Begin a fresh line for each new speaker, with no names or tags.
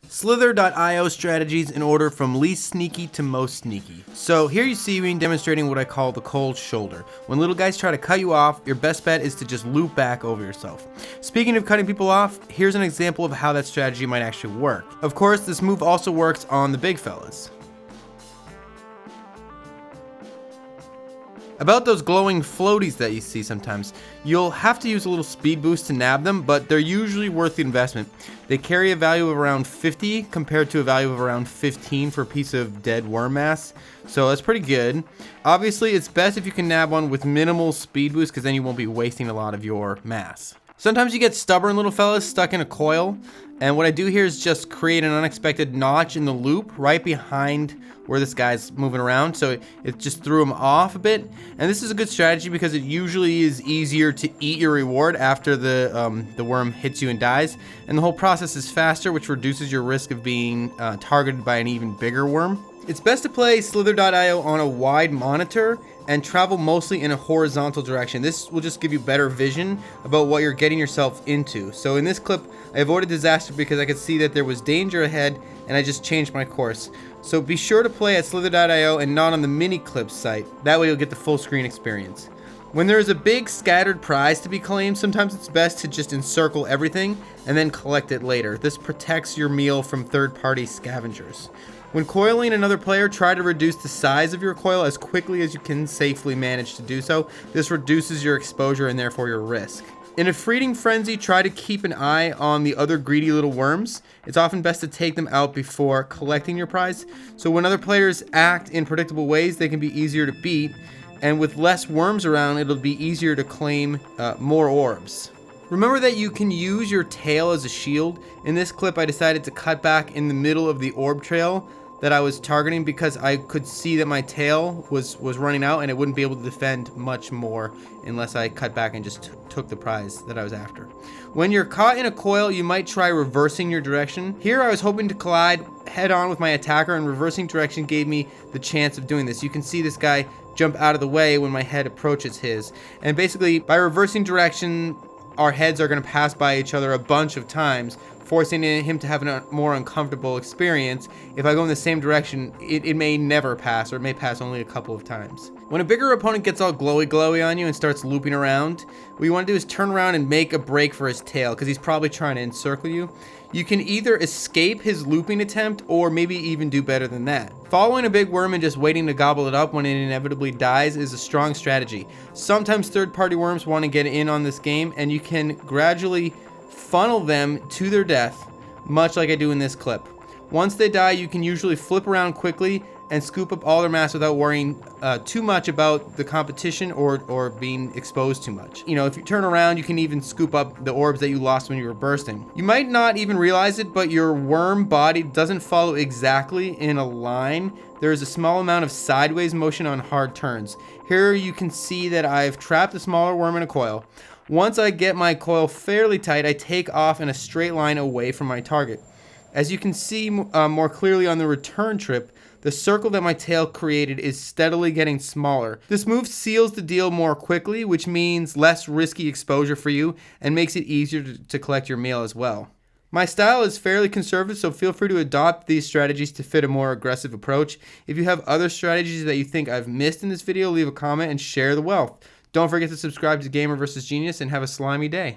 Slither.io strategies in order from least sneaky to most sneaky. So here you see me demonstrating what I call the cold shoulder. When little guys try to cut you off, your best bet is to just loop back over yourself. Speaking of cutting people off, here's an example of how that strategy might actually work. Of course, this move also works on the big fellas. About those glowing floaties that you see sometimes, you'll have to use a little speed boost to nab them, but they're usually worth the investment. They carry a value of around 50 compared to a value of around 15 for a piece of dead worm mass, so that's pretty good. Obviously, it's best if you can nab one with minimal speed boost because then you won't be wasting a lot of your mass. Sometimes you get stubborn little fellas stuck in a coil, and what I do here is just create an unexpected notch in the loop right behind where this guy's moving around, so it just threw him off a bit. And this is a good strategy because it usually is easier to eat your reward after the worm hits you and dies, and the whole process is faster, which reduces your risk of being targeted by an even bigger worm. It's best to play Slither.io on a wide monitor and travel mostly in a horizontal direction. This will just give you better vision about what you're getting yourself into. So in this clip, I avoided disaster because I could see that there was danger ahead and I just changed my course. So be sure to play at Slither.io and not on the mini clips site. That way you'll get the full screen experience. When there is a big scattered prize to be claimed, sometimes it's best to just encircle everything and then collect it later. This protects your meal from third-party scavengers. When coiling another player, try to reduce the size of your coil as quickly as you can safely manage to do so. This reduces your exposure and therefore your risk. In a feeding frenzy, try to keep an eye on the other greedy little worms. It's often best to take them out before collecting your prize. So when other players act in predictable ways, they can be easier to beat. And with less worms around, it'll be easier to claim more orbs. Remember that you can use your tail as a shield. In this clip, I decided to cut back in the middle of the orb trail that I was targeting because I could see that my tail was running out and it wouldn't be able to defend much more unless I cut back and just took the prize that I was after. When you're caught in a coil, you might try reversing your direction. Here I was hoping to collide head on with my attacker, and reversing direction gave me the chance of doing this. You can see this guy jump out of the way when my head approaches his. And basically, by reversing direction, our heads are going to pass by each other a bunch of times, forcing him to have a more uncomfortable experience. If I go in the same direction, it may never pass, or it may pass only a couple of times. When a bigger opponent gets all glowy on you and starts looping around, what you want to do is turn around and make a break for his tail, because he's probably trying to encircle you. You can either escape his looping attempt, or maybe even do better than that. Following a big worm and just waiting to gobble it up when it inevitably dies is a strong strategy. Sometimes third-party worms want to get in on this game, and you can gradually funnel them to their death, much like I do in this clip. Once they die, you can usually flip around quickly and scoop up all their mass without worrying too much about the competition or being exposed too much. You know, if you turn around, you can even scoop up the orbs that you lost when you were bursting. You might not even realize it, but your worm body doesn't follow exactly in a line. There is a small amount of sideways motion on hard turns. Here you can see that I've trapped a smaller worm in a coil. Once I get my coil fairly tight, I take off in a straight line away from my target. As you can see more clearly on the return trip, the circle that my tail created is steadily getting smaller. This move seals the deal more quickly, which means less risky exposure for you and makes it easier to collect your meal as well. My style is fairly conservative, so feel free to adopt these strategies to fit a more aggressive approach. If you have other strategies that you think I've missed in this video, leave a comment and share the wealth. Don't forget to subscribe to Gamer vs Genius and have a slimy day.